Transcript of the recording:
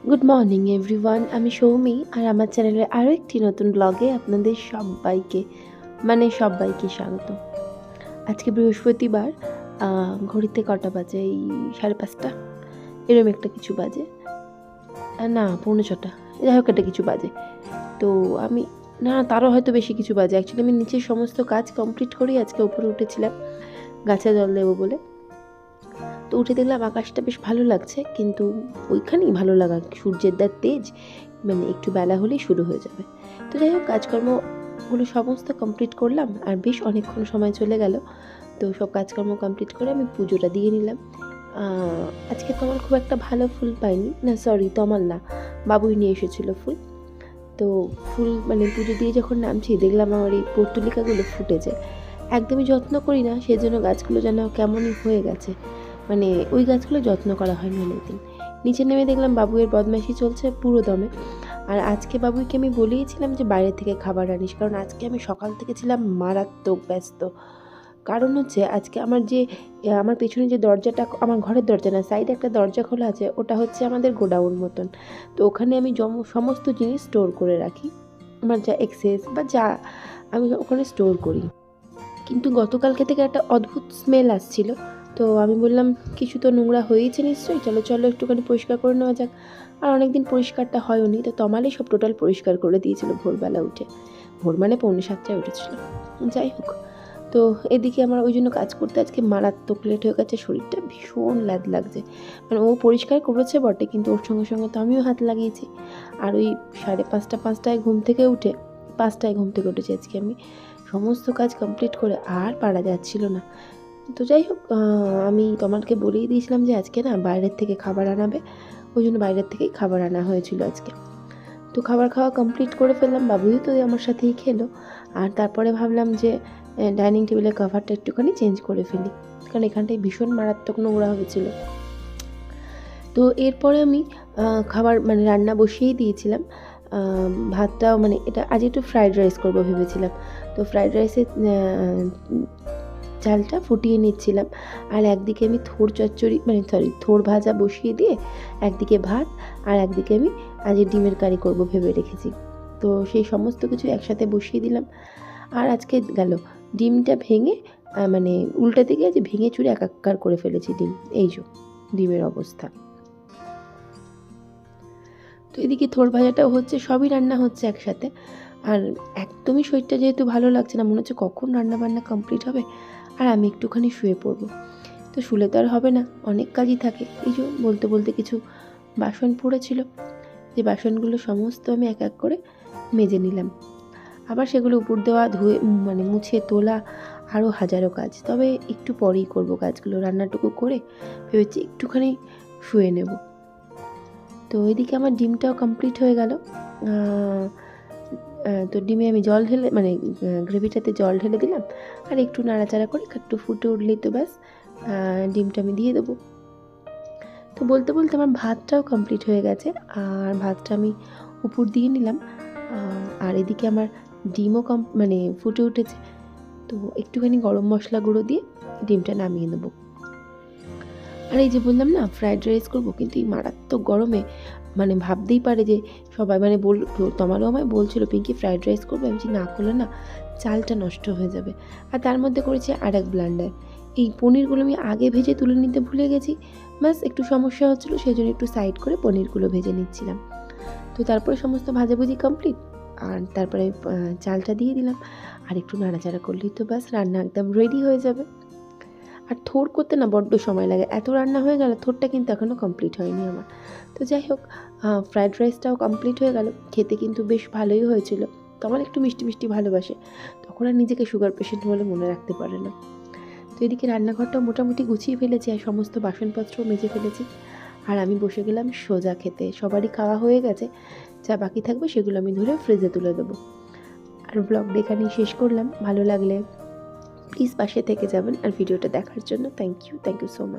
Good morning everyone, আমি সৌমি আর আমার চ্যানেলের আরও একটি নতুন ব্লগে আপনাদের সবাইকে স্বাগত। আজকে বৃহস্পতিবার, ঘড়িতে কটা বাজে? এই 5:30 এরম একটা কিছু বাজে, না 6:45, যাই হোক একটা কিছু বাজে। তো আমি তারও হয়তো বেশি কিছু বাজে। অ্যাকচুয়ালি আমি নিচের সমস্ত কাজ কমপ্লিট করেই আজকে উপরে উঠেছিলাম গাছে জল দেবো বলে। তো উঠে দেখলাম আকাশটা বেশ ভালো লাগছে, কিন্তু ওইখানেই ভালো লাগা, সূর্যের তেজ একটু বেলা হলেই শুরু হয়ে যাবে। তো যাই হোক, কাজকর্মগুলো সমস্ত কমপ্লিট করলাম আর বেশ অনেকক্ষণ সময় চলে গেল। তো সব কাজকর্ম কমপ্লিট করে আমি পুজোটা দিয়ে নিলাম। আজকে তমাল খুব একটা ভালো ফুল পাইনি, তমাল না, বাবুই নিয়ে এসেছিলো ফুল। তো ফুল পুজো দিয়ে যখন নামছি দেখলাম আমার এই পর্তুলিকাগুলো ফুটেছে। একদমই যত্ন করি না, সেজন্য গাছগুলো যেন কেমনই হয়ে গেছে। ওই গাছগুলো যত্ন করা হয়নি অনেকদিন। নিচে নেমে দেখলাম বাবুয়ের বদমাইশি চলছে পুরো দমে। আর আজকে বাবুইকে আমি বলেইছিলাম যে বাইরে থেকে খাবার আনিস, কারণ আজকে আমি সকাল থেকে ছিলাম মারাত্মক ব্যস্ত। কারণ হচ্ছে আজকে আমার পেছনে যে দরজাটা, আমার ঘরের দরজা না, সাইডে একটা দরজা খোলা আছে, ওটা হচ্ছে আমাদের গোডাউন মতন। তো ওখানে আমি সমস্ত জিনিস স্টোর করে রাখি, আমার যা এক্সেস বা যা আমি ওখানে স্টোর করি। কিন্তু গতকালকে থেকে একটা অদ্ভুত স্মেল আসছিল। তো আমি বললাম কিছু তো নোংরা হয়েইছে নিশ্চয়ই, চলো একটুখানি পরিষ্কার করে নেওয়া যাক। আর অনেকদিন পরিষ্কারটা হয়নি, তো তমালেই সব টোটাল পরিষ্কার করে দিয়েছিল ভোরবেলা উঠে। ভোর 6:45 উঠেছিল। যাই হোক, তো এদিকে আমার ওই জন্য কাজ করতে আজকে মারাত্মক লেট হয়ে গেছে, শরীরটা ভীষণ ল্যাদ লাগছে। ও পরিষ্কার করেছে বটে, কিন্তু ওর সঙ্গে সঙ্গে তো আমিও হাত লাগিয়েছি। আর ওই 5:30 ঘুম থেকে উঠে 5টায় ঘুম থেকে উঠেছি আজকে আমি, সমস্ত কাজ কমপ্লিট করে আর পারা যাচ্ছিল না। তো যাই হোক, আমি তোমাকে বলেই দিয়েছিলাম যে আজকে না বাইরের থেকে খাবার আনাবে, ওই জন্য বাইরের থেকেই খাবার আনা হয়েছিল আজকে। তো খাবার খাওয়া কমপ্লিট করে ফেললাম, বাবুই তো আমার সাথেই খেলো। আর তারপরে ভাবলাম যে ডাইনিং টেবিলের কভারটা একটুখানি চেঞ্জ করে ফেলি, কারণ এখানটায় ভীষণ মারাত্মক নোংরা হয়েছিল। তো এরপরে আমি খাবার রান্না বসিয়েই দিয়েছিলাম। ভাতটাও এটা আজ একটু ফ্রাইড রাইস করবো ভেবেছিলাম। তো ফ্রাইড রাইসের চালটা ফুটিয়ে নিচ্ছিলাম। আর একদিকে আমি থোড় ভাজা বসিয়ে দিয়ে একদিকে ভাত, আর একদিকে আমি আজ ডিমের কারি করব ভেবে রেখেছি। তো সেই সমস্ত কিছু একসাথে বসিয়ে দিলাম। আর আজকে গেল ডিমটা ভেঙে উল্টা দিকে যে ভেঙে চুরে একাকার করে ফেলেছি ডিম, এই যে ডিমের অবস্থা। তো এদিকে থোড় ভাজাটাও হচ্ছে, সবই রান্না হচ্ছে একসাথে। আর একদমই শরীরটা যেহেতু ভালো লাগছে না, মনে হচ্ছে কখন রান্না বান্না কমপ্লিট হবে আর আমি একটুখানি শুয়ে পড়বো। তো শুলে তো আর হবে না, অনেক কাজই থাকে। এই যে বলতে বলতে কিছু বাসন পড়েছিল, যে বাসনগুলো সমস্ত আমি এক এক করে মেজে নিলাম। আবার সেগুলো উপর দেওয়া, ধুয়ে মুছে তোলা, আরও হাজারো কাজ। তবে একটু পরেই করব কাজগুলো, রান্নাটুকু করে ভেবেছি একটুখানি শুয়ে নেব। তো এদিকে আমার ডিমটাও কমপ্লিট হয়ে গেল। তো ডিমে আমি জল ঢেলে গ্রেভিটাতে জল ঢেলে দিলাম, আর একটু নাড়াচাড়া করে একটু ফুটে উঠলেই তো ব্যাস ডিমটা আমি দিয়ে দেবো। তো বলতে বলতে আমার ভাতটাও কমপ্লিট হয়ে গেছে, আর ভাতটা আমি উপর দিয়ে নিলাম। আর এদিকে আমার ডিমও ফুটে উঠেছে। তো একটুখানি গরম মশলা গুঁড়ো দিয়ে ডিমটা নামিয়ে নেবো। আর এই যে বললাম না ফ্রাইড রাইস করবো, কিন্তু এই মারাত্মক গরমে ভাবতেই পারে যে সবাই তোমারও আমায় বলছিল পিঙ্কি ফ্রাইড রাইস করবো, আমি না করলে না চালটা নষ্ট হয়ে যাবে। আর তার মধ্যে করেছি আর এক ব্লান্ডার, এই পনিরগুলো আমি আগে ভেজে তুলে নিতে ভুলে গেছি। ব্যাস একটু সমস্যা হচ্ছিলো, সেই জন্য একটু সাইড করে পনিরগুলো ভেজে নিচ্ছিলাম। তো তারপরে সমস্ত ভাজাভুজি কমপ্লিট, আর তারপরে চালটা দিয়ে দিলাম, আর একটু নাড়াচাড়া করলেই তো ব্যাস রান্না একদম রেডি হয়ে যাবে। আর থোড় করতে না বড্ড সময় লাগে, এত রান্না হয়ে গেল, থোড়টা কিন্তু এখনও কমপ্লিট হয়নি আমার। তো যাই হোক, ফ্রাইড রাইসটাও কমপ্লিট হয়ে গেল, খেতে কিন্তু বেশ ভালোই হয়েছিল। তো আমার একটু মিষ্টি মিষ্টি ভালোবাসে, তখন আর নিজেকে সুগার পেশেন্ট বলে মনে রাখতে পারে না। তো এদিকে রান্নাঘরটাও মোটামুটি গুছিয়ে ফেলেছি, আর সমস্ত বাসনপত্রও মেজে ফেলেছি। আর আমি বসে গেলাম সোজা খেতে, সবারই খাওয়া হয়ে গেছে, যা বাকি থাকবে সেগুলো আমি ধরে ফ্রিজে তুলে দেবো। আর ব্লগটা এখানেই শেষ করলাম। ভালো লাগলে প্লিজ পাশে থেকে যাবেন আর ভিডিওটা দেখার জন্য থ্যাংক ইউ সো মাচ।